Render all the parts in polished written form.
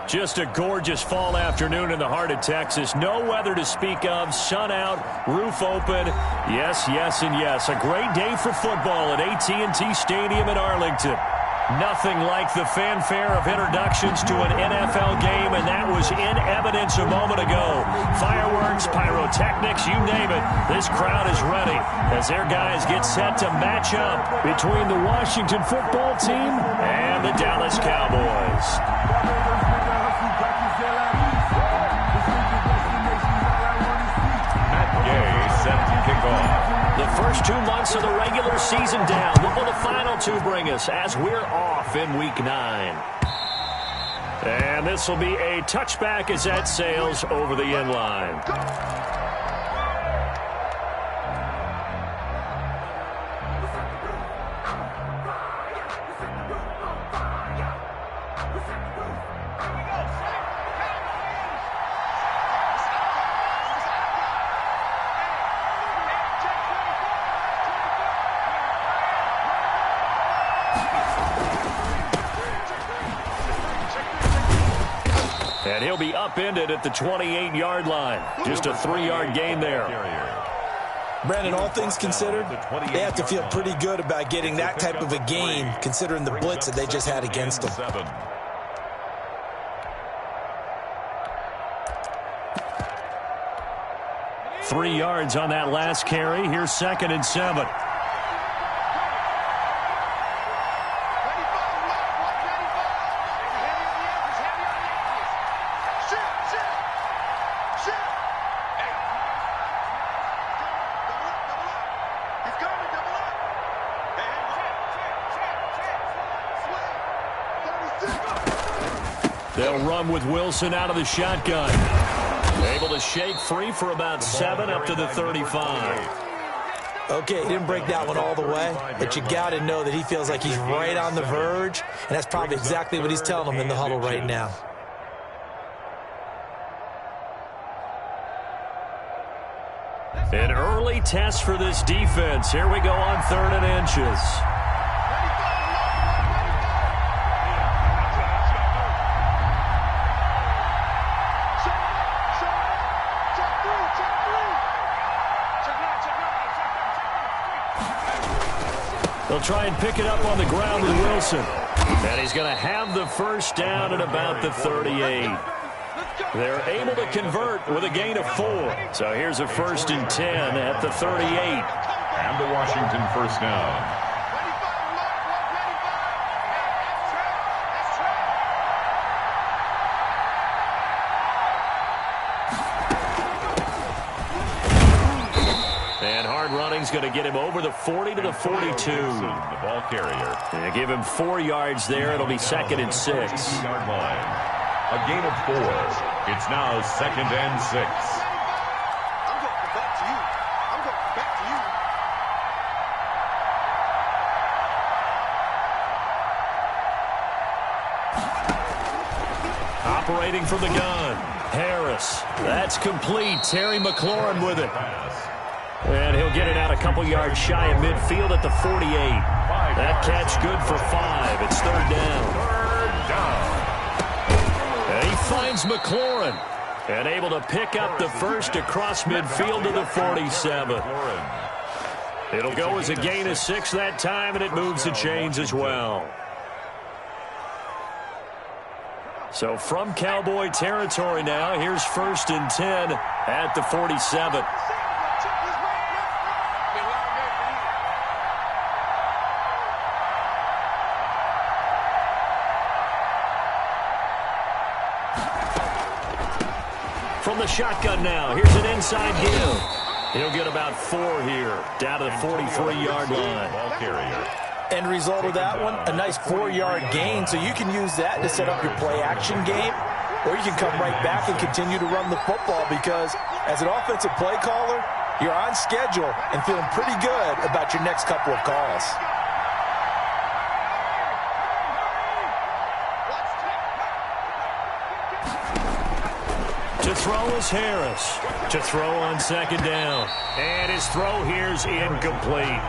Just a gorgeous fall afternoon in the heart of Texas. No weather to speak of. Sun out, roof open. Yes, yes, and yes. A great day for football at AT&T Stadium in Arlington. Nothing like the fanfare of introductions to an NFL game, and that was in evidence a moment ago. Fireworks, pyrotechnics, you name it. This crowd is ready as their guys get set to match up between the Washington football team and the Dallas Cowboys. Set to kick off. The first 2 months of the regular season down. What will the final 2 bring us as we're off in Week 9? And this will be a touchback as that sails over the end line. And he'll be upended at the 28-yard line. Just a 3-yard gain there. Brandon, all things considered, they have to feel pretty good about getting that type of a gain, considering the blitz that they just had against them. 3 yards on that last carry. Here's 2nd and 7. They'll run with Wilson out of the shotgun. Able to shake free for about 7 up to the 35. Okay, he didn't break that one all the way, but you got to know that he feels like he's right on the verge, and that's probably exactly what he's telling them in the huddle right now. An early test for this defense. Here we go on 3rd and inches. They'll try and pick it up on the ground with Wilson. And he's going to have the first down at about the 38. They're able to convert with a gain of 4. So here's a 1st and 10 at the 38. And the Washington first down. Running's going to get him over the 40 to the 42. The ball carrier. And give him 4 yards there. It'll be 2nd and 6. Yard line. A gain of 4. It's now 2nd and 6. I'm going back to you. I'm going back to you. Operating from the gun. Harris. That's complete. Terry McLaurin with it. And he'll get it out a couple yards shy of midfield at the 48. That catch good for 5. It's 3rd down. And he finds McLaurin. And able to pick up the first across midfield to the 47. It'll go as a gain of 6 that time, and it moves the chains as well. So from Cowboy territory now, here's 1st and 10 at the 47. From the shotgun now, here's an inside give. He'll get about 4 here, down to the 43-yard line. Ball carrier. End result of that one, a nice 4-yard gain, so you can use that to set up your play-action game, or you can come right back and continue to run the football because as an offensive play caller, you're on schedule and feeling pretty good about your next couple of calls. To throw is Harris. To throw on second down. And his throw here's incomplete.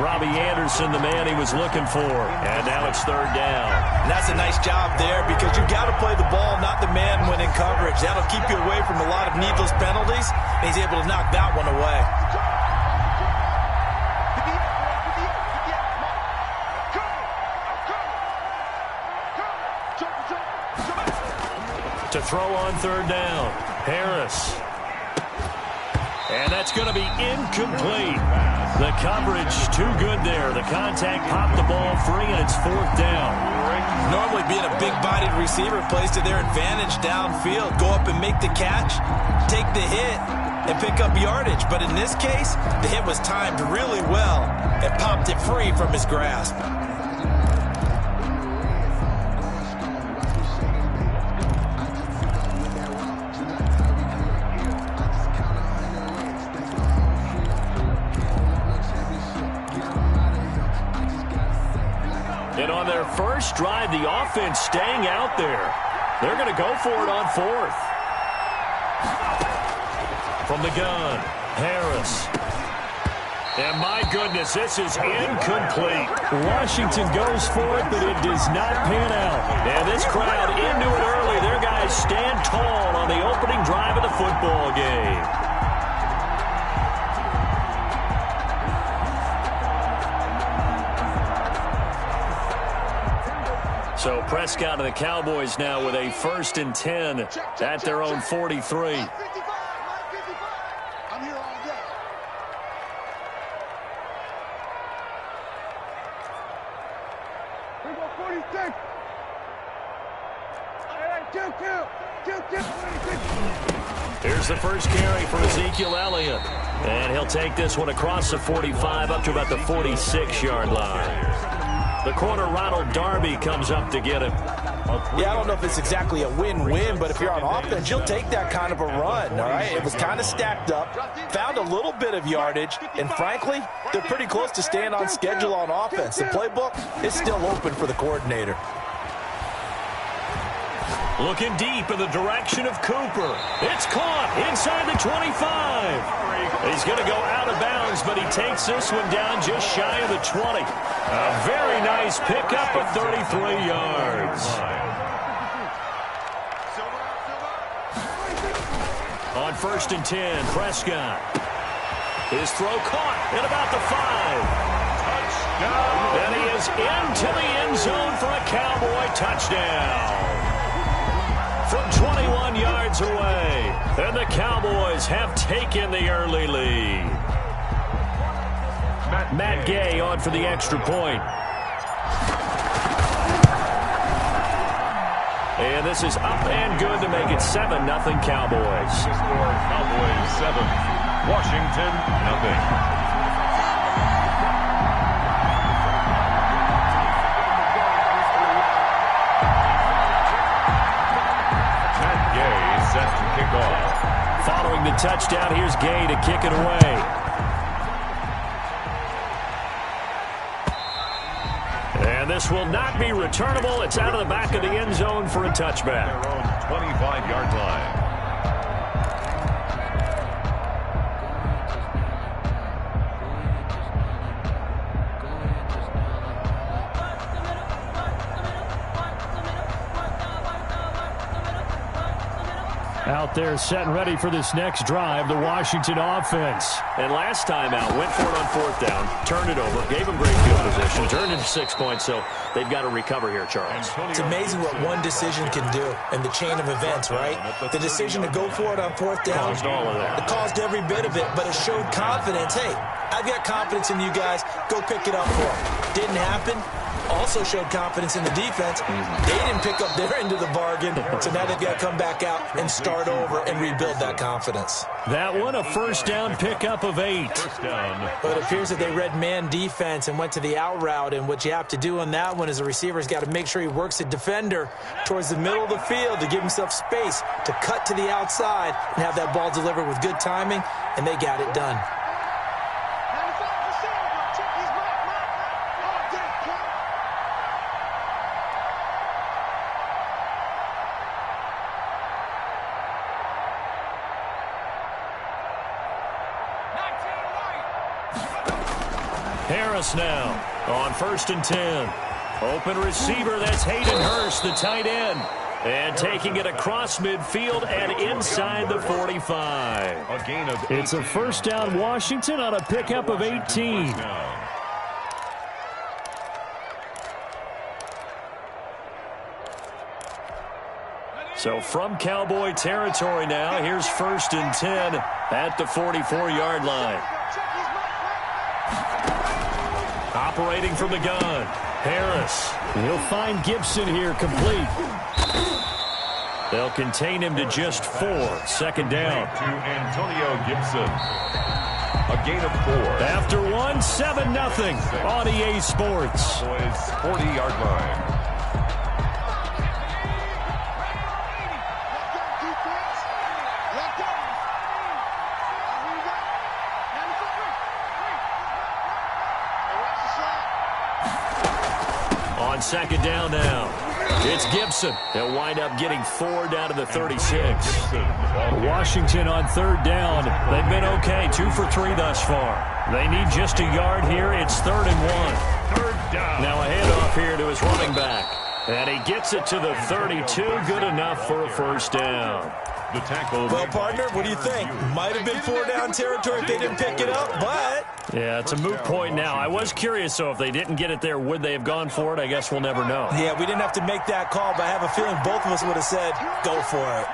Robbie Anderson, the man he was looking for. And now it's third down. And that's a nice job there because you've got to play the ball, not the man when in coverage. That'll keep you away from a lot of needless penalties. And he's able to knock that one away. To throw on third down, Harris. And that's going to be incomplete. The coverage too good there. The contact popped the ball free, and it's fourth down. Normally being a big-bodied receiver plays to their advantage downfield. Go up and make the catch, take the hit, and pick up yardage. But in this case, the hit was timed really well and popped it free from his grasp. And on their first drive, the offense staying out there. They're going to go for it on fourth. From the gun, Harris. And my goodness, this is incomplete. Washington goes for it, but it does not pan out. And this crowd into it early. Their guys stand tall on the opening drive of the football game. So Prescott and the Cowboys now with a 1st and 10 at their own 43. I'm here all day. We go 46. All right, kill. Here's the first carry for Ezekiel Elliott. And he'll take this one across the 45 up to about the 46-yard line. The corner, Ronald Darby, comes up to get him. Yeah, I don't know if it's exactly a win-win, but if you're on offense, you'll take that kind of a run, all right? It was kind of stacked up, found a little bit of yardage, and frankly, they're pretty close to staying on schedule on offense. The playbook is still open for the coordinator. Looking deep in the direction of Cooper. It's caught inside the 25. He's going to go out of bounds, but he takes this one down just shy of the 20. A very nice pickup of 33 yards. On 1st and 10, Prescott. His throw caught at about the 5. And he is into the end zone for a Cowboy touchdown. From 21 yards away, and the Cowboys have taken the early lead. Matt Gay on for the extra point. And this is up and good to make it 7-0 Cowboys. Cowboys 7, Washington 0. Set to kick off. Following the touchdown, here's Gay to kick it away. And this will not be returnable. It's out of the back of the end zone for a touchback. Their own 25-yard line. Out there set and ready for this next drive, the Washington offense. And last time out, went for it on 4th down, turned it over, gave them great field position, turned into 6 points, so they've got to recover here, Charles. It's amazing what one decision can do in the chain of events, right? The decision to go for it on 4th down. Caused all of that. It caused every bit of it, but it showed confidence. Hey, I've got confidence in you guys. Go pick it up for them. Didn't happen. Also showed confidence in the defense. They didn't pick up their end of the bargain, so now they've got to come back out and start over and rebuild that confidence. That one, a 1st down pickup of 8. But it appears that they read man defense and went to the out route, and what you have to do on that one is the receiver's got to make sure he works the defender towards the middle of the field to give himself space to cut to the outside and have that ball delivered with good timing, and they got it done. Harris now on 1st and 10. Open receiver, that's Hayden Hurst, the tight end. And taking it across midfield and inside the 45. A gain of 18. It's a first down Washington on a pickup of 18. So from Cowboy territory now, here's 1st and 10 at the 44-yard line. Operating from the gun, Harris. He'll find Gibson here complete. They'll contain him to just 4. 2nd down. To Antonio Gibson. A gain of 4. After 1, 7-0 on EA Sports. Boys, 40-yard line. On 2nd down now. It's Gibson. He'll wind up getting 4 down to the 36. Washington on 3rd down. They've been okay, 2 for 3 thus far. They need just a yard here. It's 3rd and 1. 3rd down. Now a handoff here to his running back. And he gets it to the 32. Good enough for a first down. The tackle. Well, partner, what do you think? Might have been 4 down territory if they didn't pick it up, but... Yeah, it's a moot point now. I was curious, so if they didn't get it there, would they have gone for it? I guess we'll never know. Yeah, we didn't have to make that call, but I have a feeling both of us would have said, go for it.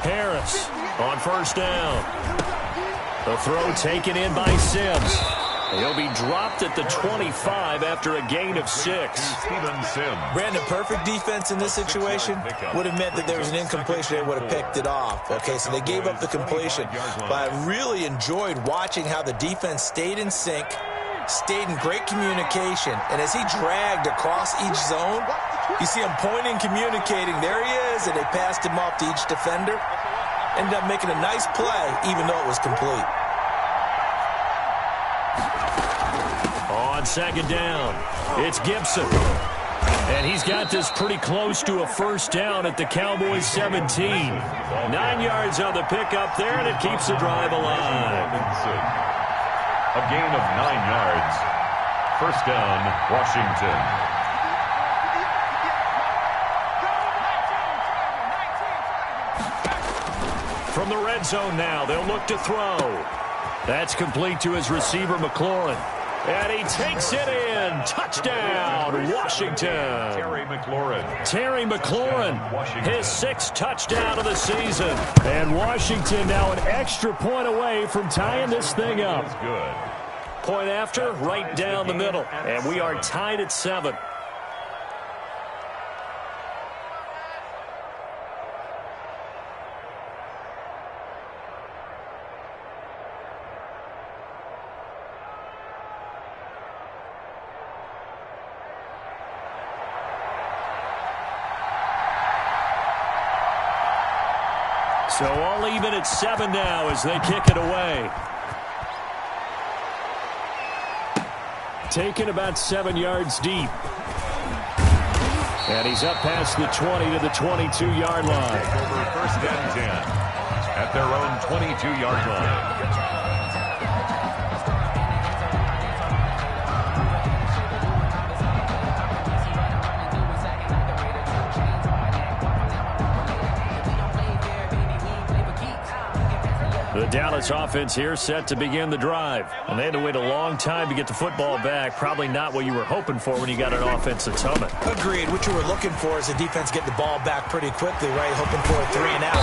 Harris on 1st down. The throw taken in by Sims. He'll be dropped at the 25 after a gain of 6. Steven Sims. Brandon, perfect defense in this situation would have meant that there was an incompletion. They would have picked it off. Okay, so they gave up the completion. But I really enjoyed watching how the defense stayed in sync, stayed in great communication. And as he dragged across each zone, you see him pointing, communicating. There he is, and they passed him off to each defender. Ended up making a nice play, even though it was complete. On 2nd down, it's Gibson. And he's got this pretty close to a first down at the Cowboys 17. 9 yards on the pickup there, and it keeps the drive alive. A gain of 9 yards. First down, Washington. From the red zone now, they'll look to throw. That's complete to his receiver, McLaurin. And he takes it in. Touchdown, Washington. Terry McLaurin, his 6th touchdown of the season. And Washington now an extra point away from tying this thing up. Point after, right down the middle. And we are tied at 7. So all even at 7 now as they kick it away. Taken about 7 yards deep. And he's up past the 20 to the 22-yard line. Over 1st and 10 at their own 22-yard line. The Dallas offense here set to begin the drive. And they had to wait a long time to get the football back. Probably not what you were hoping for when you got an offense that's humming. Agreed. What you were looking for is the defense getting the ball back pretty quickly, right? Hoping for a 3 and out.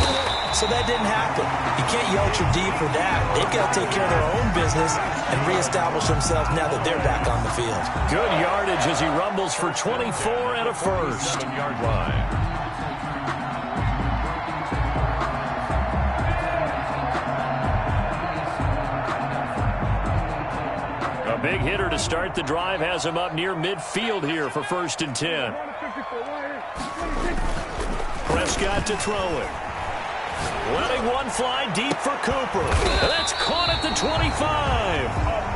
So that didn't happen. You can't yell at your D for that. They've got to take care of their own business and reestablish themselves now that they're back on the field. Good yardage as he rumbles for 24 and a first. Yard line. A big hitter to start the drive has him up near midfield here for 1st and 10. Prescott to throw it. Letting one fly deep for Cooper. And that's caught at the 25.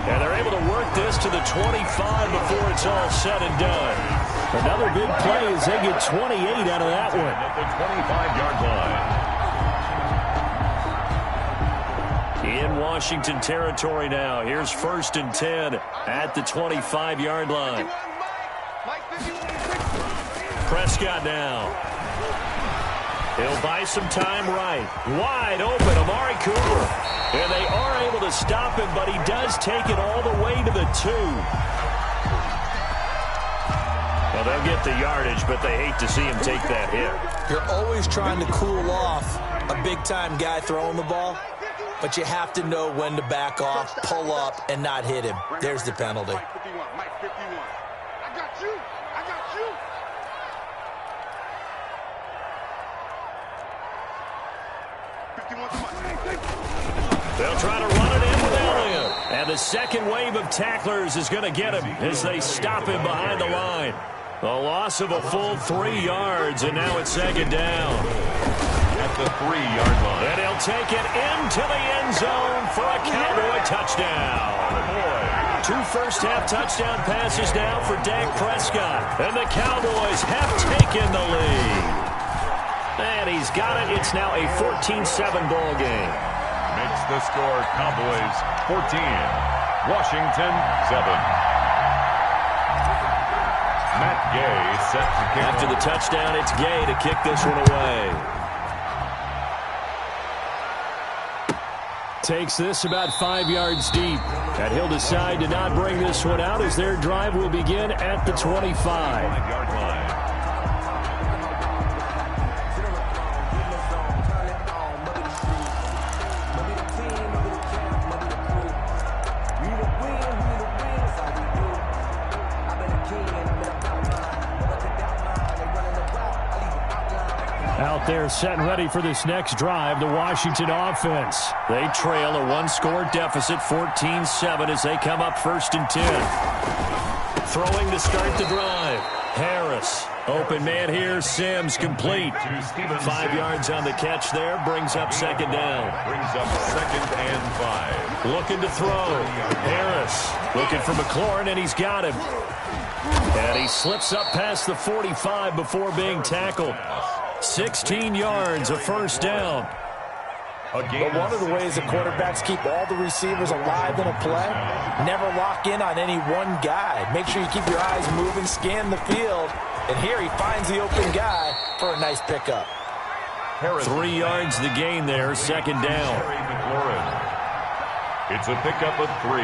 And they're able to work this to the 25 before it's all said and done. Another big play as they get 28 out of that one. At the 25-yard line. In Washington territory now. Here's 1st and 10 at the 25-yard line. Prescott now. He'll buy some time right. Wide open, Amari Cooper. And they are able to stop him, but he does take it all the way to the 2. Well, they'll get the yardage, but they hate to see him take that hit. You're always trying to cool off a big-time guy throwing the ball, but you have to know when to back off, pull up, and not hit him. There's the penalty. I got you. They'll try to run it in with Elliott. And the second wave of tacklers is going to get him as they stop him behind the line. A loss of a full 3 yards, and now it's 2nd down. At the 3-yard line. And he'll take it into the end zone for a Cowboy touchdown. 2 first-half touchdown passes now for Dak Prescott. And the Cowboys have taken the lead. And he's got it. It's now a 14-7 ball game. Makes the score Cowboys 14, Washington 7. Matt Gay set to kick. After the touchdown, it's Gay to kick this one away. Takes this about 5 yards deep. And he'll decide to not bring this one out as their drive will begin at the 25-yard line. Out there set and ready for this next drive, the Washington offense. They trail a 1-score deficit, 14-7, as they come up 1st and 10. Throwing to start the drive. Harris, open man here, Sims complete. 5 yards on the catch there, brings up 2nd down. Brings up 2nd and 5. Looking to throw. Harris looking for McLaurin, and he's got him. And he slips up past the 45 before being tackled. 16 yards, a 1st down. But one of the ways the quarterbacks keep all the receivers alive in a play, never lock in on any one guy. Make sure you keep your eyes moving, scan the field, and here he finds the open guy for a nice pickup. 3 yards the gain there, 2nd down. It's a pickup of 3.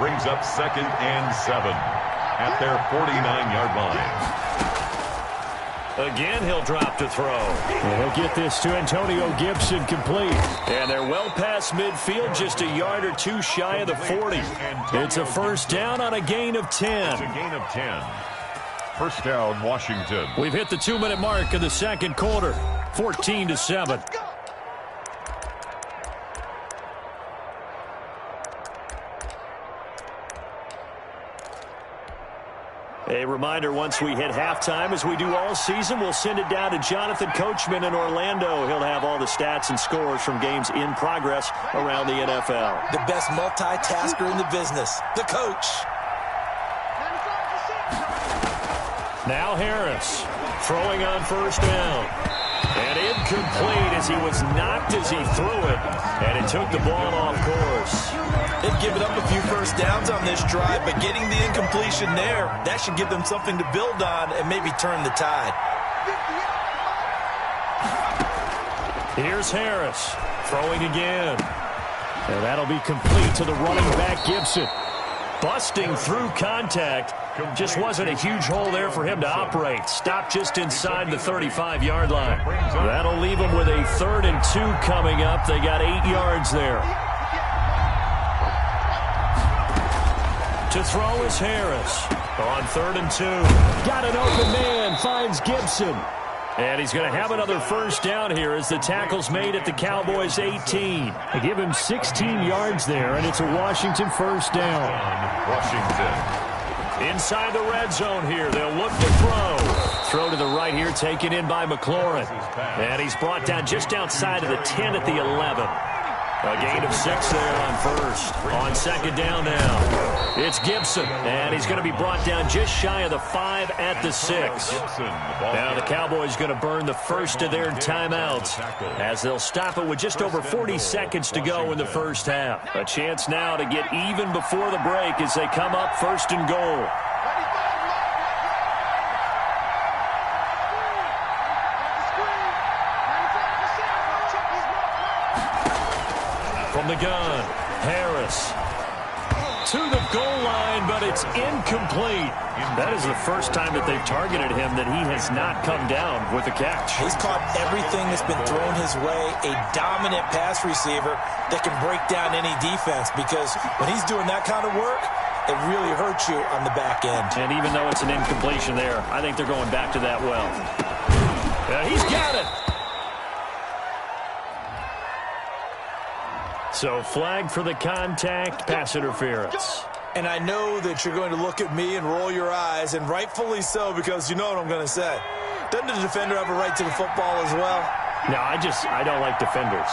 Brings up 2nd and 7 at their 49-yard line. Again, he'll drop to throw. And he'll get this to Antonio Gibson complete. And they're well past midfield, just a yard or 2 shy of the 40. It's a 1st down on a gain of 10. It's a gain of 10. 1st down, Washington. We've hit the 2-minute mark of the 2nd quarter. 14-7. A reminder, once we hit halftime, as we do all season, we'll send it down to Jonathan Coachman in Orlando. He'll have all the stats and scores from games in progress around the NFL. The best multitasker in the business, the coach. Now Harris throwing on 1st down. And incomplete as he was knocked as he threw it. And it took the ball off course. They've given up a few 1st downs on this drive, but getting the incompletion there, that should give them something to build on and maybe turn the tide. Here's Harris throwing again. And that'll be complete to the running back Gibson. Busting through contact. Just wasn't a huge hole there for him to operate. Stopped just inside the 35-yard line. That'll leave them with a 3rd and 2 coming up. They got 8 yards there. To throw is Harris. On 3rd and 2. Got an open man. Finds Gibson. And he's going to have another 1st down here as the tackle's made at the Cowboys' 18. They give him 16 yards there, and it's a Washington 1st down. Washington. Inside the red zone here. They'll look to throw. Throw to the right here, taken in by McLaurin. And he's brought down just outside of the 10 at the 11. A gain of 6 there on first. On second down now. It's Gibson, and he's going to be brought down just shy of the 5 at the 6. Now the Cowboys going to burn the first of their timeouts as they'll stop it with just over 40 seconds to go in the first half. A chance now to get even before the break as they come up first and goal. From the gun, Harris to the goal line, but it's incomplete. That is the first time that they've targeted him that he has not come down with a catch. He's caught everything that's been thrown his way, a dominant pass receiver that can break down any defense, because when he's doing that kind of work, it really hurts you on the back end. And even though it's an incompletion there, I think they're going back to that well. He's got it. So flag for the contact, pass interference. And I know that you're going to look at me and roll your eyes, and rightfully so, because you know what I'm going to say. Doesn't the defender have a right to the football as well? No, I don't like defenders.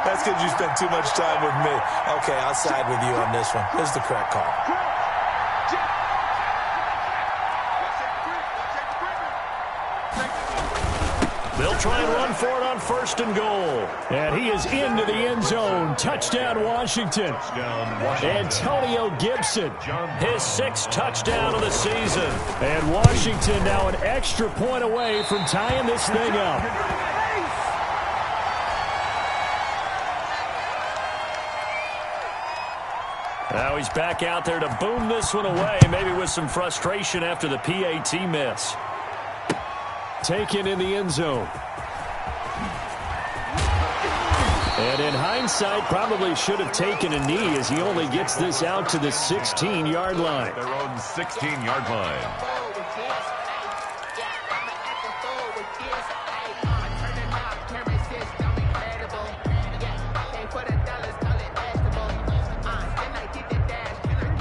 That's because you spent too much time with me. Okay, I'll side with you on this one. Here's the correct call. They'll try and run for it on first and goal. And he is into the end zone. Touchdown, Washington. Antonio Gibson, his 6th touchdown of the season. And Washington now an extra point away from tying this thing up. Now he's back out there to boom this one away, maybe with some frustration after the PAT miss. Taken in the end zone. And in hindsight, probably should have taken a knee as he only gets this out to the 16-yard line. Their own 16-yard line.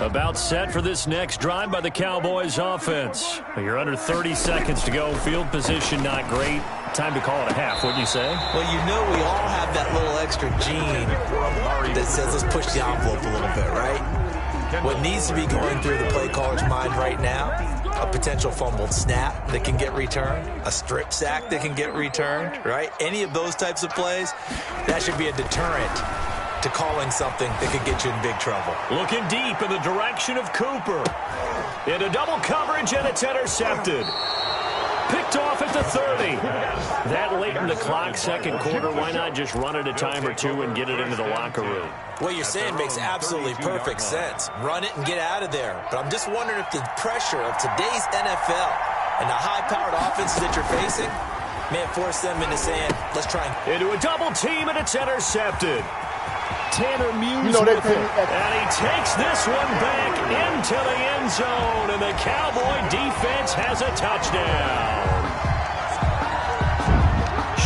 About set for this next drive by the Cowboys offense. You're under 30 seconds to go. Field position not great. Time to call it a half, wouldn't you say? Well, you know we all have that little extra gene that says let's push the envelope a little bit, right? What needs to be going through the play caller's mind right now, a potential fumbled snap that can get returned, a strip sack that can get returned, right? Any of those types of plays, that should be a deterrent to calling something that could get you in big trouble. Looking deep in the direction of Cooper. Into double coverage, and it's intercepted. Picked off at the 30. That late in the clock, second quarter, why not just run it a time or two and get it into the locker room? What you're saying makes absolutely perfect sense. Run it and get out of there. But I'm just wondering if the pressure of today's NFL and the high-powered offenses that you're facing may force them into saying, let's try and... Into a double team, and it's intercepted. Tanner Muse with it, and he takes this one back into the end zone, and the Cowboy defense has a touchdown.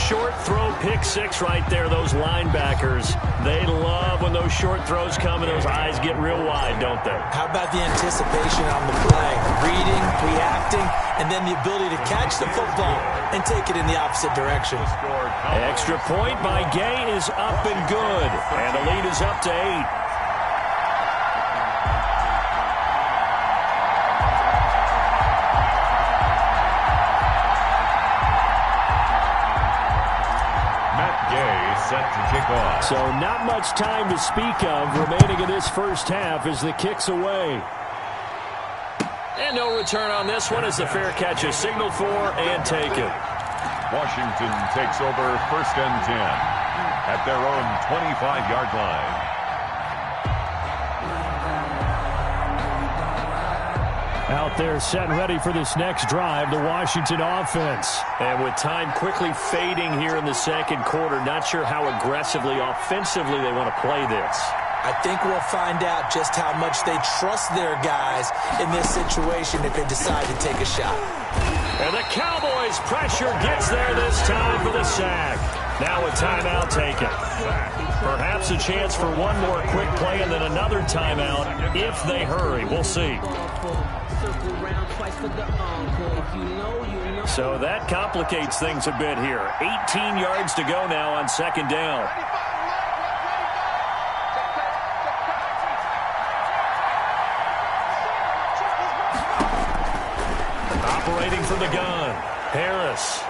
Short throw, pick 6 right there. Those linebackers, they love when those short throws come and those eyes get real wide, don't they? How about the anticipation on the play? Reading, reacting, and then the ability to catch the football and take it in the opposite direction. Extra point by Gay is up and good, and the lead is up to 8. Set to kick off. So not much time to speak of remaining in this first half as the kick's away. And no return on this one as the fair catch is signaled for and taken. Washington takes over first and 10 at their own 25-yard line. Out there set and ready for this next drive, the Washington offense. And with time quickly fading here in the second quarter, not sure how aggressively, offensively they want to play this. I think we'll find out just how much they trust their guys in this situation if they decide to take a shot. And the Cowboys' pressure gets there this time for the sack. Now a timeout taken. Perhaps a chance for one more quick play and then another timeout if they hurry. We'll see. So that complicates things a bit here. 18 yards to go now on second down. Operating from the gun, Harris.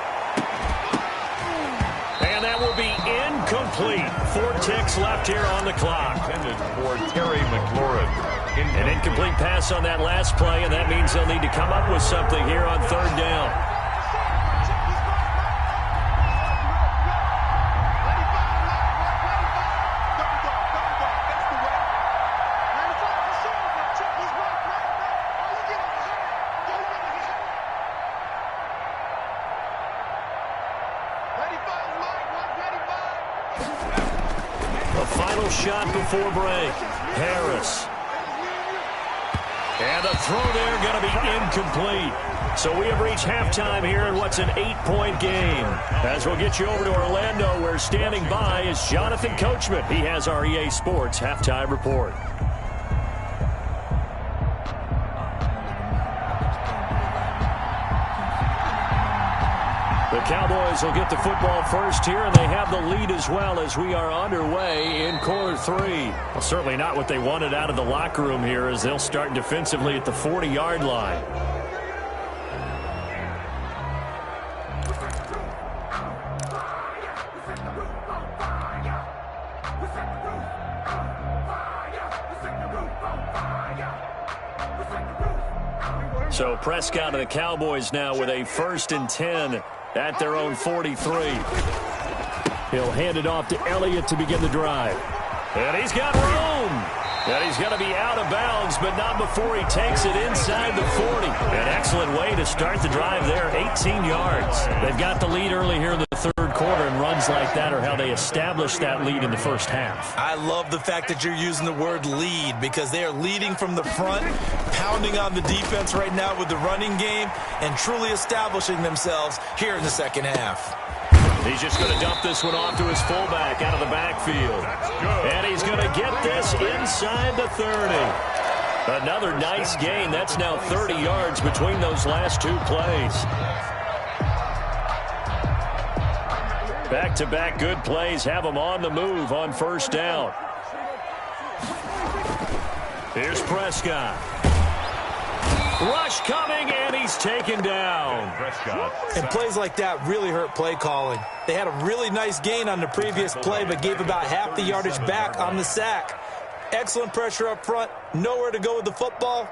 And that will be incomplete. 4 ticks left here on the clock. Intended for Terry McLaurin. An incomplete pass on that last play, and that means they'll need to come up with something here on 3rd down. Shot before break. Harris. And the throw there going to be incomplete. So we have reached halftime here in what's an 8-point game. As we'll get you over to Orlando, where standing by is Jonathan Coachman. He has our EA Sports halftime report. The Cowboys will get the football first here, and they have the lead as well as we are underway in quarter 3. Well, certainly not what they wanted out of the locker room here, as they'll start defensively at the 40-yard line. So Prescott and the Cowboys now with a 1st and 10 at their own 43. He'll hand it off to Elliott to begin the drive. And he's got room. And he's going to be out of bounds, but not before he takes it inside the 40. An excellent way to start the drive there, 18 yards. They've got the lead early here in the 3rd quarter, and runs like that are how they establish that lead in the 1st half. I love the fact that you're using the word lead, because they are leading from the front, pounding on the defense right now with the running game, and truly establishing themselves here in the 2nd half. He's just going to dump this one off to his fullback out of the backfield. And he's going to get this inside the 30. Another nice gain. That's now 30 yards between those last 2 plays. Back-to-back good plays have them on the move on 1st down. Here's Prescott. Rush coming, and he's taken down. And plays like that really hurt play calling. They had a really nice gain on the previous play, but gave about half the yardage back on the sack. Excellent pressure up front. Nowhere to go with the football.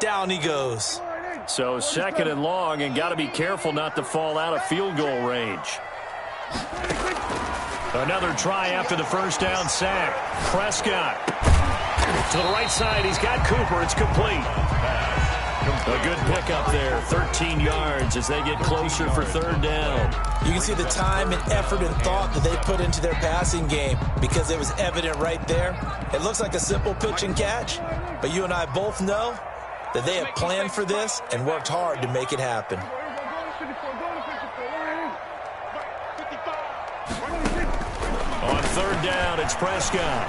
Down he goes. So 2nd and long, and got to be careful not to fall out of field goal range. Another try after the 1st down sack. Prescott to the right side. He's got Cooper. It's complete. A good pickup there, 13 yards as they get closer for 3rd down. You can see the time and effort and thought that they put into their passing game, because it was evident right there. It looks like a simple pitch and catch, but you and I both know that they have planned for this and worked hard to make it happen. On 3rd down, it's Prescott.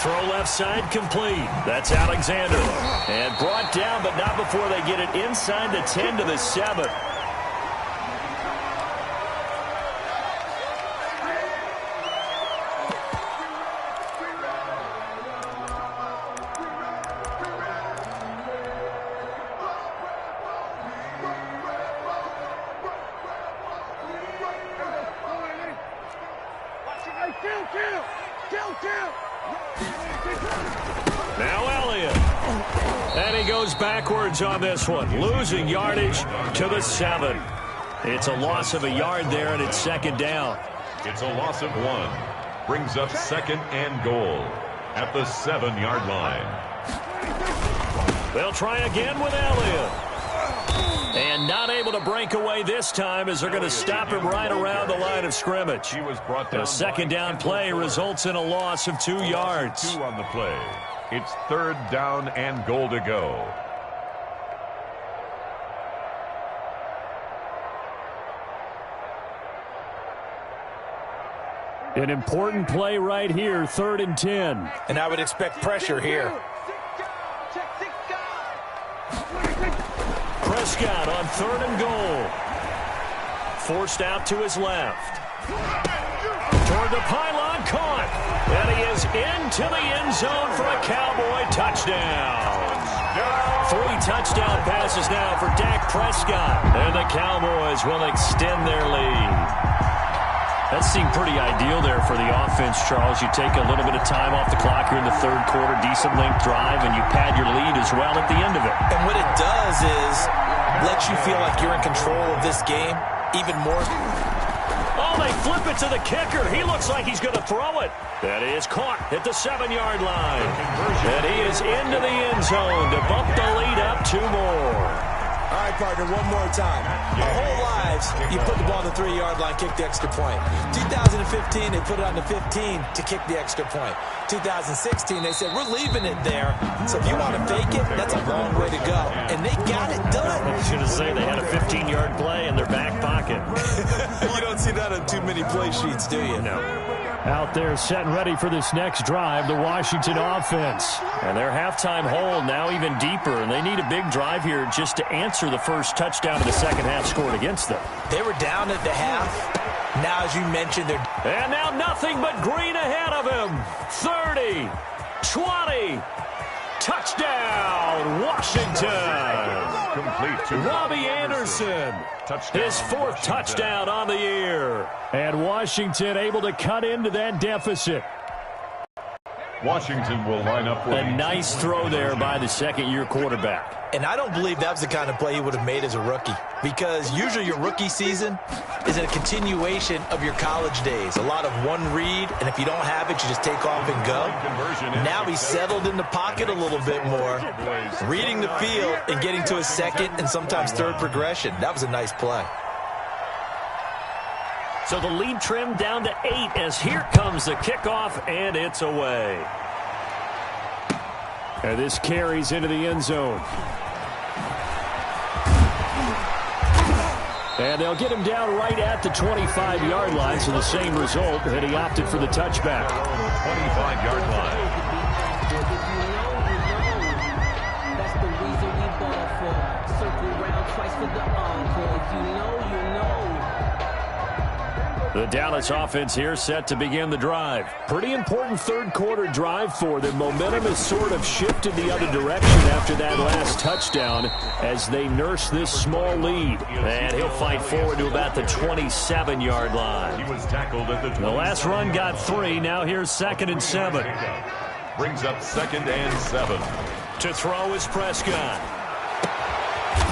Throw left side complete. That's Alexander. And brought down, but not before they get it inside the 10 to the 7. Now Elliott. And he goes backwards on this one, losing yardage to the 7. It's a loss of a yard there, and it's 2nd down. It's a loss of 1. Brings up 2nd and goal at the 7-yard line. They'll try again with Elliott. And not able to break away this time, as they're going to stop him right around the line of scrimmage. He was brought down. A 2nd down play results in a loss of 2 yards. 2 on the play. It's 3rd down and goal to go. An important play right here, 3rd and 10. And I would expect pressure here. Prescott on 3rd and goal. Forced out to his left. Toward the pylon, caught. And he is into the end zone for a Cowboy touchdown. 3 touchdown passes now for Dak Prescott. And the Cowboys will extend their lead. That seemed pretty ideal there for the offense, Charles. You take a little bit of time off the clock here in the third quarter, decent length drive, and you pad your lead as well at the end of it. And what it does is lets you feel like you're in control of this game even more. Oh, they flip it to the kicker. He looks like he's going to throw it. That is caught at the 7-yard line. And he is into the end zone to bump the lead up 2 more. All right, partner, one more time. Our whole lives, you put the ball on the 3-yard line, kick the extra point. 2015, they put it on the 15 to kick the extra point. 2016, they said, we're leaving it there. So if you want to fake it, that's a long way to go. And they got it done. I was going to say they had a 15-yard play in their back pocket. You don't see that on too many play sheets, do you? No. Out there set and ready for this next drive, the Washington offense. And their halftime hold now even deeper, and they need a big drive here just to answer the first touchdown of the second half scored against them. They were down at the half. Now, as you mentioned, they're... And now nothing but green ahead of him. 30, 20, touchdown, Washington. Complete to Robbie Anderson, his 4th touchdown on the year. And Washington able to cut into that deficit. Washington will line up for a nice throw there by the second-year quarterback. And I don't believe that was the kind of play he would have made as a rookie, because usually your rookie season is a continuation of your college days. A lot of one read, and if you don't have it, you just take off and go. Now he's settled in the pocket a little bit more, reading the field and getting to his second and sometimes third progression. That was a nice play. So the lead trimmed down to 8 as here comes the kickoff, and it's away. And this carries into the end zone. And they'll get him down right at the 25-yard line, so the same result, and he opted for the touchback. 25-yard line. That's the reason we ball for. Circle round twice for the encore. If you know, you know. The Dallas offense here set to begin the drive. Pretty important third quarter drive for them. Momentum has sort of shifted the other direction after that last touchdown as they nurse this small lead. And he'll fight forward to about the 27-yard line. He was tackled at the last run got 3. Now here's 2nd and 7. Brings up 2nd and 7. To throw is Prescott.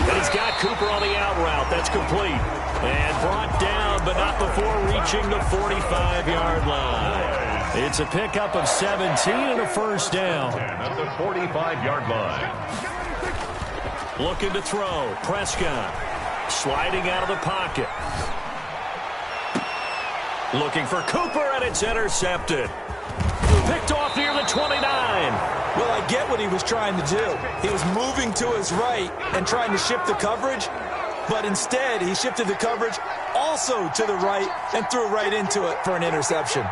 And he's got Cooper on the out route. That's complete. And brought down, but not before reaching the 45-yard line. It's a pickup of 17 and a first down. At the 45-yard line. Looking to throw. Prescott sliding out of the pocket. Looking for Cooper, and it's intercepted. Picked off near the 29. Well, I get what he was trying to do. He was moving to his right and trying to shift the coverage, but instead he shifted the coverage also to the right and threw right into it for an interception.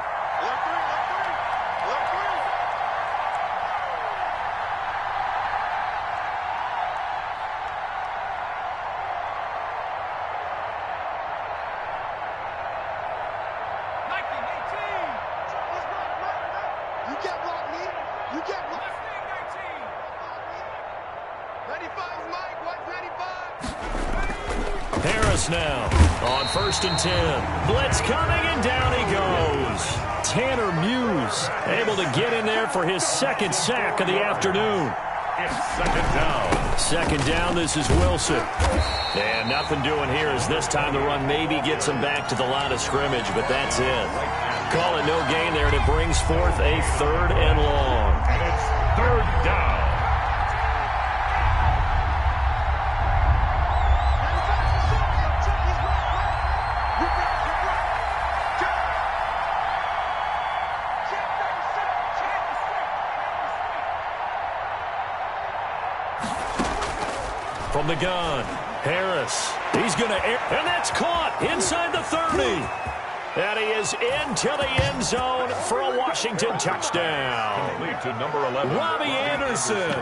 Now on 1st and 10. Blitz coming, and down he goes. Tanner Muse able to get in there for his 2nd sack of the afternoon. It's 2nd down. 2nd down, this is Wilson. And nothing doing here as this time the run maybe gets him back to the line of scrimmage, but that's it. Call it no gain there, and it brings forth a 3rd and long. And it's 3rd down. From the gun, Harris. He's going to air, and that's caught inside the 30. And he is into the end zone for a Washington touchdown. Complete to number 11. Robbie Anderson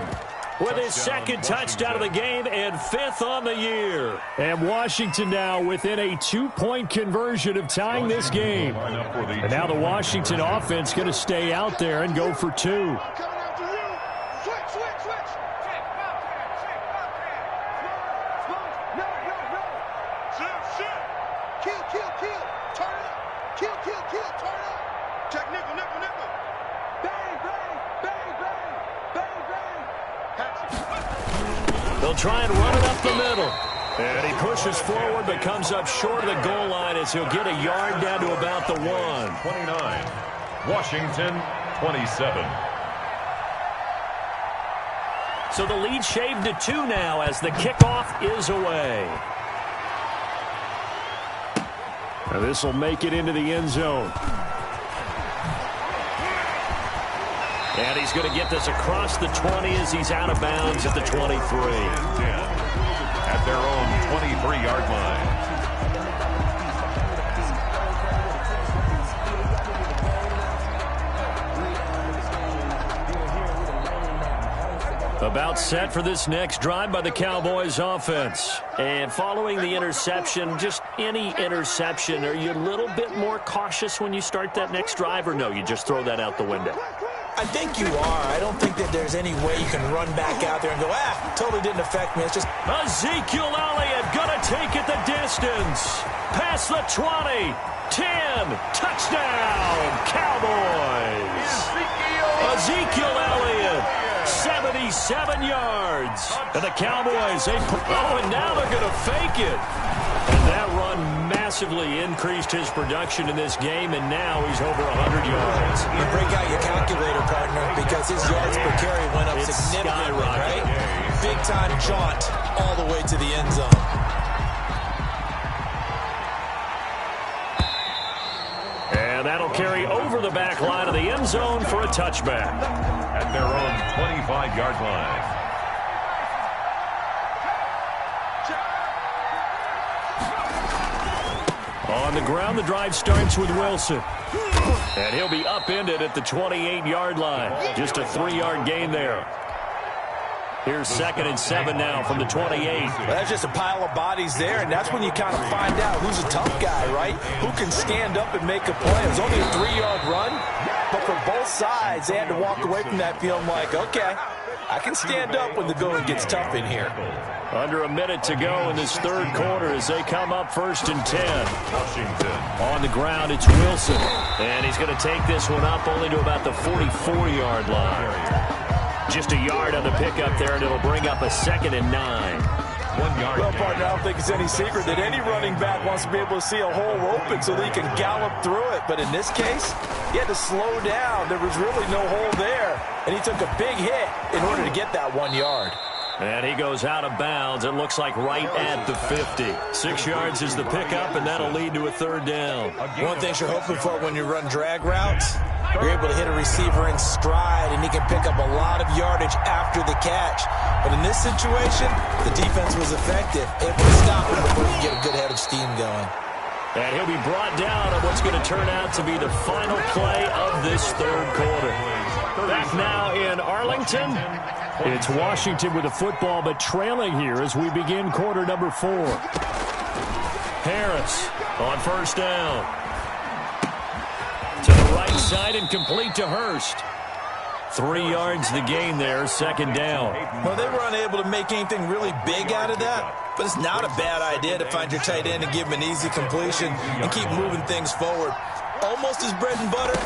with his 2nd touchdown of the game and 5th on the year. And Washington now within a 2-point conversion of tying this game. And now the Washington offense going to stay out there and go for 2. Kill, kill, kill. Turn up. Kill, kill, kill. Turn up. Check nickel, nickel, nickel. Bang, bang, bang, bang, bang, bang. They'll try and run it up the middle. And he pushes forward but comes up short of the goal line as he'll get a yard down to about the 1. 29. Washington, 27. So the lead shaved to 2 now as the kickoff is away. Now this will make it into the end zone. And he's going to get this across the 20 as he's out of bounds at the 23. At their own 23-yard line. About set for this next drive by the Cowboys offense. And following the interception, just any interception, are you a little bit more cautious when you start that next drive, or no, you just throw that out the window? I think you are. I don't think that there's any way you can run back out there and go, totally didn't affect me. It's just Ezekiel Elliott gonna take it the distance. Past the 20, 10, touchdown, Cowboys. Ezekiel Elliott, 77 yards. And the Cowboys, and now they're gonna fake it. And that run massively increased his production in this game, and now he's over 100 yards. You break out your calculator, partner, because his yards per carry went up significantly, right? Big-time jaunt all the way to the end zone. And that'll carry over the back line of the end zone for a touchback. At their own 25-yard line. On the ground, the drive starts with Wilson. And he'll be upended at the 28-yard line. Just a 3-yard gain there. Here's 2nd and 7 now from the 28. That's just a pile of bodies there, and that's when you kind of find out who's a tough guy, right? Who can stand up and make a play. It was only a 3-yard run, but for both sides, they had to walk away from that feeling like, okay, I can stand up when the going gets tough in here. Under a minute to go in this third quarter as they come up 1st and 10. Washington. On the ground, it's Wilson. And he's going to take this one up only to about the 44-yard line. Just a yard on the pickup there, and it'll bring up a 2nd and 9. 1 yard. Well, partner, I don't think it's any secret that any running back wants to be able to see a hole open so that he can gallop through it. But in this case, he had to slow down. There was really no hole there, and he took a big hit in order to get that 1 yard. And he goes out of bounds. It looks like right at the 50. 6 yards is the pickup, and that'll lead to a 3rd down. One thing you're hoping for when you run drag routes, you're able to hit a receiver in stride, and he can pick up a lot of yardage after the catch. But in this situation, the defense was effective. Able to stop him before you get a good head of steam going. And he'll be brought down on what's going to turn out to be the final play of this third quarter. Back now in Arlington. It's Washington with the football, but trailing here as we begin quarter number 4. Harris on 1st down. To the right side and complete to Hurst. 3 yards the gain there, 2nd down. Well, they were unable to make anything really big out of that, but it's not a bad idea to find your tight end and give him an easy completion and keep moving things forward. Almost as bread and butter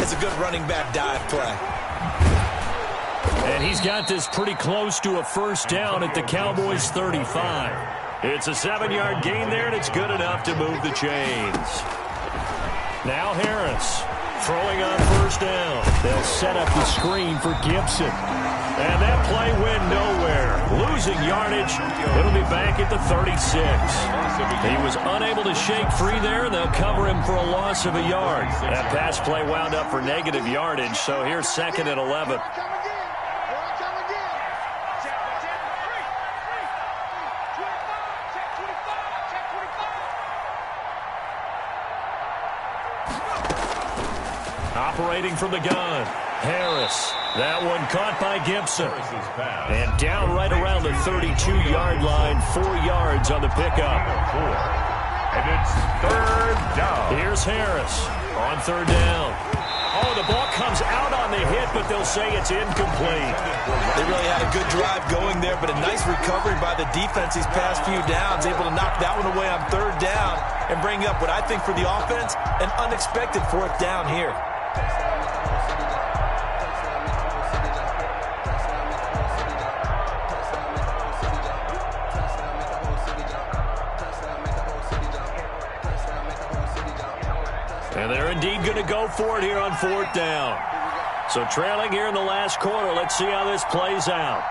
as a good running back dive play. And he's got this pretty close to a 1st down at the Cowboys' 35. It's a 7-yard gain there, and it's good enough to move the chains. Now Harris throwing on 1st down. They'll set up the screen for Gibson. And that play went nowhere. Losing yardage. It'll be back at the 36. He was unable to shake free there, and they'll cover him for a loss of a yard. That pass play wound up for negative yardage, so here's 2nd and 11. Operating from the gun, Harris. That one caught by Gibson. And down right around the 32-yard line, 4 yards on the pickup. And it's 3rd down. Here's Harris on 3rd down. Oh, the ball comes out on the hit, but they'll say it's incomplete. They really had a good drive going there, but a nice recovery by the defense these past few downs, able to knock that one away on third down and bring up what I think for the offense, an unexpected fourth down here. And they're indeed going to go for it here on fourth down. So trailing here in the last quarter. Let's see how this plays out.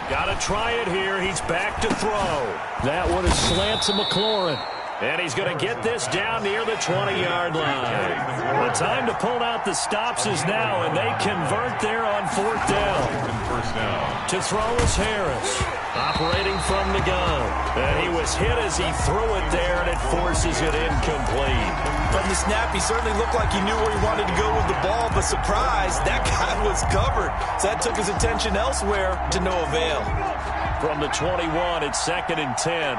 Got to try it here. He's back to throw. That one is slant to McLaurin. And he's going to get this down near the 20-yard line. The time to pull out the stops is now, and they convert there on fourth down. To throw is Harris, operating from the gun. And he was hit as he threw it there, and it forces it incomplete. From the snap, he certainly looked like he knew where he wanted to go with the ball, but surprise, that guy was covered. So that took his attention elsewhere to no avail. From the 21, it's 2nd and 10.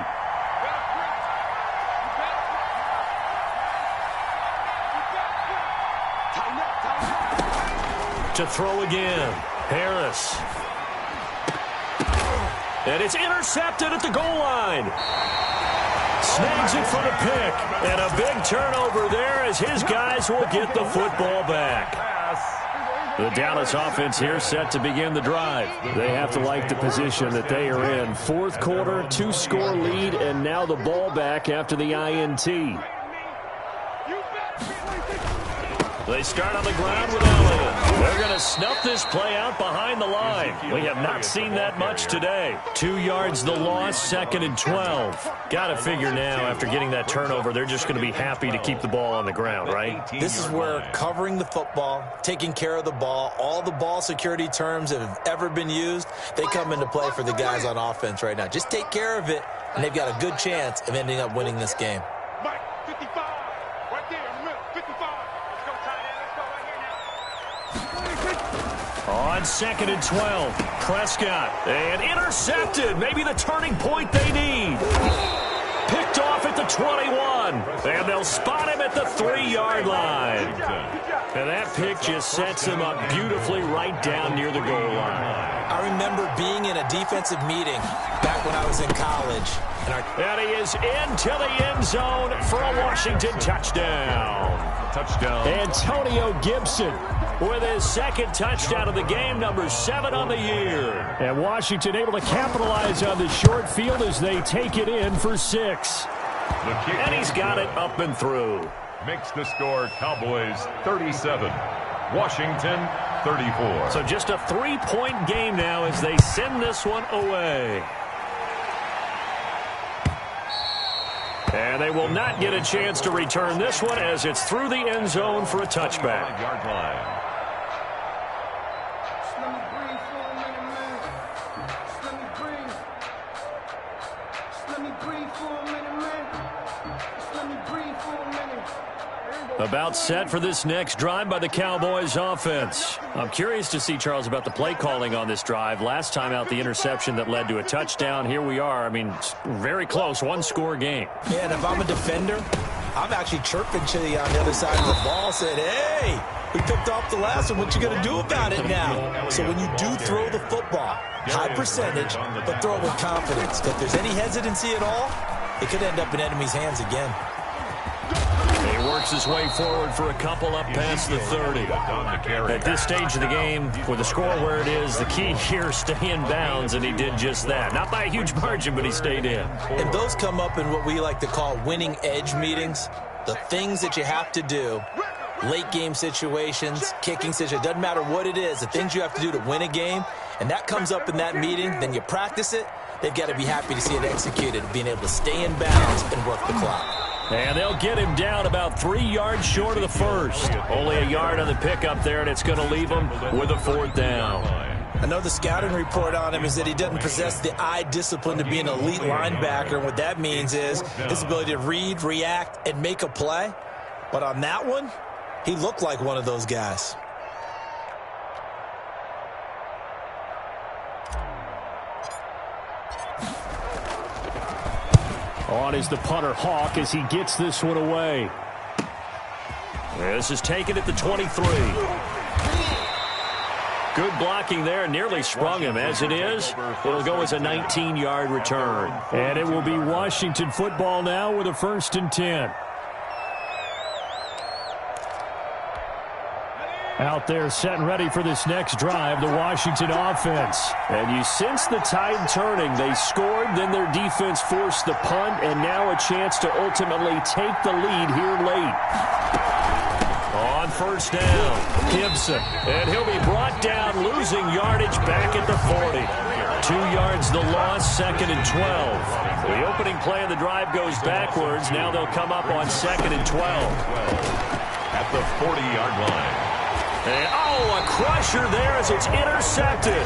To throw again, Harris. And it's intercepted at the goal line. Snags it for the pick. And a big turnover there as his guys will get the football back. The Dallas offense here set to begin the drive. They have to like the position that they are in. Fourth quarter, 2-score lead, and now the ball back after the INT. They start on the ground with Elliott. They're going to snuff this play out behind the line. We have not seen that much today. 2 yards the loss, 2nd and 12. Got to figure now, after getting that turnover, they're just going to be happy to keep the ball on the ground, right? This is where covering the football, taking care of the ball, all the ball security terms that have ever been used, they come into play for the guys on offense right now. Just take care of it, and they've got a good chance of ending up winning this game. Mike, 55. Right there in the middle, 55. On 2nd and 12, Prescott. And intercepted. Maybe the turning point they need. Picked off at the 21. And they'll spot him at the 3-yard line. And that pick just sets him up beautifully right down near the goal line. I remember being in a defensive meeting back when I was in college. And he is into the end zone for a Washington touchdown. Antonio Gibson with his 2nd touchdown of the game, number 7 on the year. And Washington able to capitalize on the short field as they take it in for 6. And he's got it up and through. Makes the score Cowboys 37, Washington 34. So just a 3-point game now as they send this one away. And they will not get a chance to return this one as it's through the end zone for a touchback. Yard line. About set for this next drive by the Cowboys offense. I'm curious to see, Charles, about the play calling on this drive. Last time out, the interception that led to a touchdown. Here we are. I mean, very close, 1-score game. Yeah, and if I'm a defender, I'm actually chirping to you on the other side of the ball, saying, hey, we picked off the last one. What you going to do about it now? So when you do throw the football, high percentage, but throw it with confidence. If there's any hesitancy at all, it could end up in enemy's hands again. He works his way forward for a couple up past the 30. At this stage of the game, with the score where it is, the key here, stay in bounds, and he did just that. Not by a huge margin, but he stayed in. And those come up in what we like to call winning edge meetings. The things that you have to do, late game situations, kicking situations, doesn't matter what it is, the things you have to do to win a game, and that comes up in that meeting, then you practice it, they've got to be happy to see it executed, being able to stay in bounds and work the clock. And they'll get him down about 3 yards short of the first. Only a yard on the pickup there, and it's going to leave him with a 4th down. I know the scouting report on him is that he doesn't possess the eye discipline to be an elite linebacker. And what that means is his ability to read, react, and make a play. But on that one, he looked like one of those guys. On is the punter, Hawk, as he gets this one away. This is taken at the 23. Good blocking there. Nearly sprung him. As it is, it'll go as a 19-yard return. And it will be Washington football now with a 1st and 10. Out there set and ready for this next drive, the Washington offense. And you sense the tide turning. They scored, then their defense forced the punt, and now a chance to ultimately take the lead here late. On 1st down, Gibson. And he'll be brought down, losing yardage back at the 40. 2 yards the loss, 2nd and 12. The opening play of the drive goes backwards. Now they'll come up on 2nd and 12. At the 40-yard line. And, a crusher there as it's intercepted.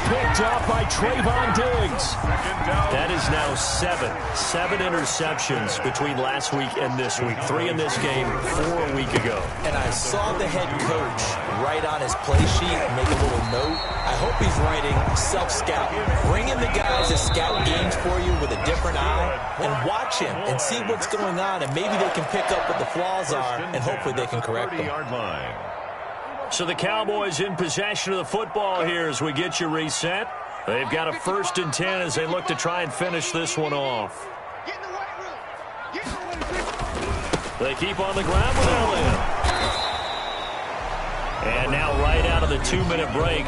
Picked off by Trayvon Diggs. That is now 7 interceptions between last week and this week. 3 in this game, 4 a week ago. And I saw the head coach write on his play sheet and make a little note. I hope he's writing self-scout. Bring in the guys that scout games for you with a different eye and watch him and see what's going on, and maybe they can pick up what the flaws are, and hopefully they can correct them. So the Cowboys in possession of the football here as we get you reset. They've got a 1st and 10 as they look to try and finish this one off. They keep on the ground with Elliott. And now right out of the 2-minute break,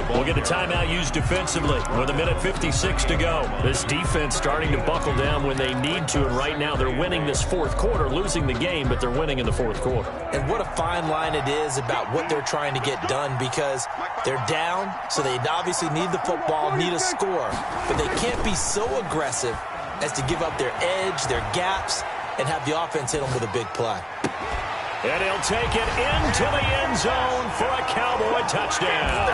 we'll get a timeout used defensively with 1:56 to go. This defense starting to buckle down when they need to, and right now they're winning this 4th quarter, losing the game, but they're winning in the 4th quarter. And what a fine line it is about what they're trying to get done, because they're down, so they obviously need the football, need a score, but they can't be so aggressive as to give up their edge, their gaps, and have the offense hit them with a big play. And he'll take it into the end zone for a Cowboy touchdown.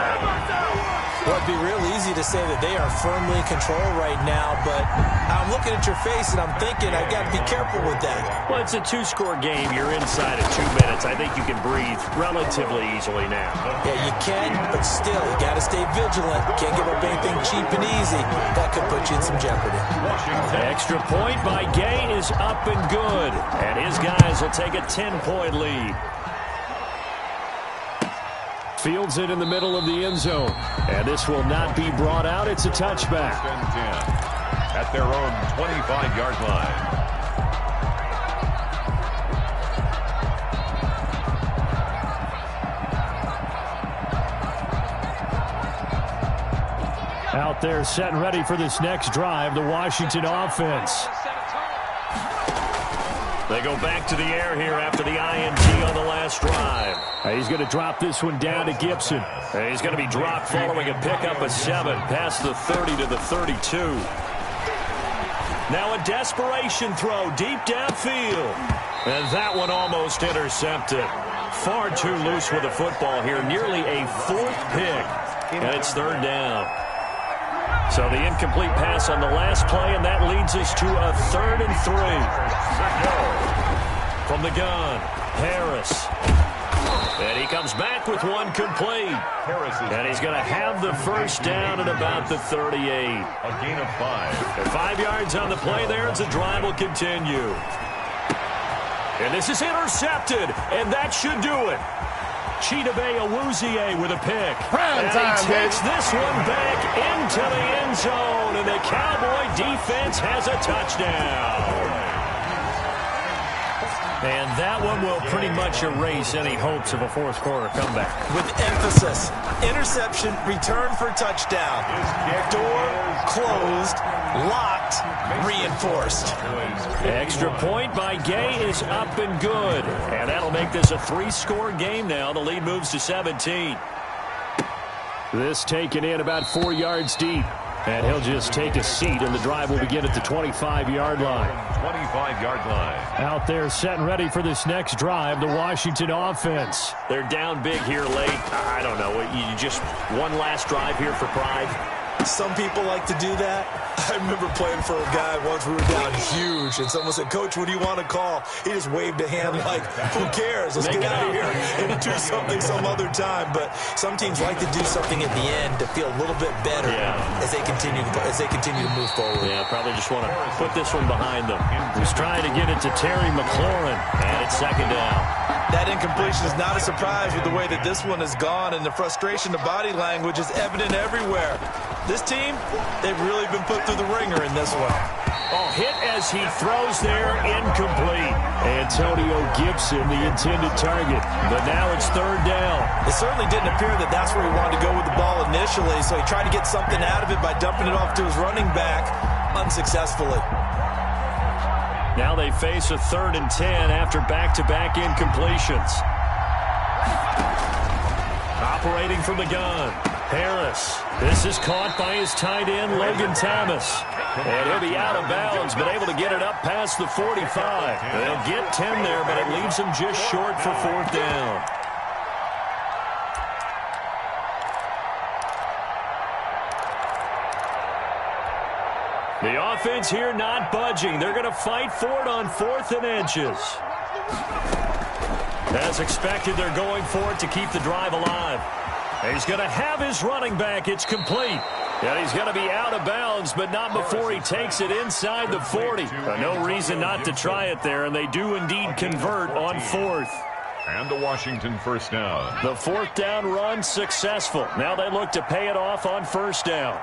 Well, it'd be real easy to say that they are firmly in control right now, but I'm looking at your face and I'm thinking I've got to be careful with that. Well, it's a 2-score game. You're inside of 2 minutes. I think you can breathe relatively easily now. Yeah, you can, but still, you got to stay vigilant. Can't give up anything cheap and easy. That could put you in some jeopardy. Extra point by Gay is up and good, and his guys will take a 10-point lead. Fields it in the middle of the end zone, and this will not be brought out. It's a touchback. At their own 25-yard line. Out there set and ready for this next drive, the Washington offense. They go back to the air here after the INT on the last drive. He's going to drop this one down to Gibson. He's going to be dropped following a pickup of 7 past the 30 to the 32. Now a desperation throw deep downfield. And that one almost intercepted. Far too loose with the football here. Nearly a 4th pick. And it's 3rd down. So the incomplete pass on the last play, and that leads us to a 3rd and 3. From the gun, Harris. And he comes back with one complete. And he's going to have the 1st down at about the 38. A gain of 5. And 5 yards on the play there as the drive will continue. And this is intercepted, and that should do it. Chidobe Awuzie with a pick. And he takes this one back into the end zone, and the Cowboy defense has a touchdown. And that one will pretty much erase any hopes of a 4th quarter comeback. With emphasis, interception, return for touchdown. Door closed, locked, reinforced. Extra point by Gay is up and good. And that'll make this a 3-score game now. The lead moves to 17. This taken in about 4 yards deep. And he'll just take a seat, and the drive will begin at the 25-yard line. 25-yard line. Out there set and ready for this next drive, the Washington offense. They're down big here late. I don't know. You just one last drive here for pride. Some people like to do that. I remember playing for a guy once. We were down huge, and someone said, "Coach, what do you want to call?" He just waved a hand like, "Who cares? Let's get out of here and do something some other time." But some teams like to do something at the end to feel a little bit better as they continue to move forward. Yeah, probably just want to put this one behind them. He's trying to get it to Terry McLaurin, and it's second down. That incompletion is not a surprise with the way that this one has gone, and the frustration, the body language is evident everywhere. This team, they've really been put through the ringer in this one. Oh, hit as he throws there, incomplete. Antonio Gibson, the intended target, but now it's third down. It certainly didn't appear that that's where he wanted to go with the ball initially, so he tried to get something out of it by dumping it off to his running back unsuccessfully. Now they face a 3rd and 10 after back-to-back incompletions. Operating from the gun, Harris. This is caught by his tight end, Logan Thomas. And he'll be out of bounds, but able to get it up past the 45. They'll get 10 there, but it leaves him just short for 4th down. The offense here not budging. They're going to fight for it on 4th and inches. As expected, they're going for it to keep the drive alive. He's going to have his running back. It's complete. And he's going to be out of bounds, but not before he takes it inside the 40. No reason not to try it there, and they do indeed convert on 4th. And the Washington first down. The 4th down run successful. Now they look to pay it off on 1st down.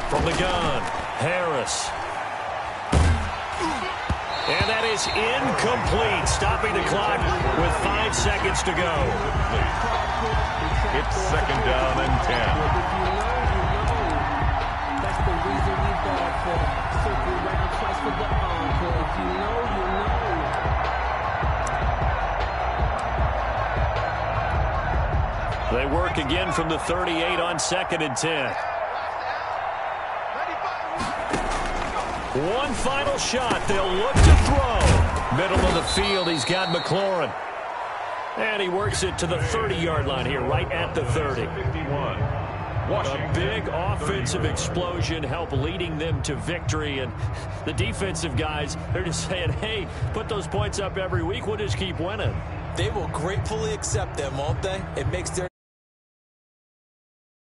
From the gun, Harris. And that is incomplete, stopping the clock with 5 seconds to go. It's 2nd down and 10. That's the reason we ball for. Circle round twice for the encore. If you know, you know. They work again from the 38 on 2nd and 10. One final shot. They'll look to throw. Middle of the field, he's got McLaurin. And he works it to the 30-yard line here, right at the 30. 51. A big offensive explosion help leading them to victory. And the defensive guys, they're just saying, hey, put those points up every week. We'll just keep winning. They will gratefully accept them, won't they? It makes their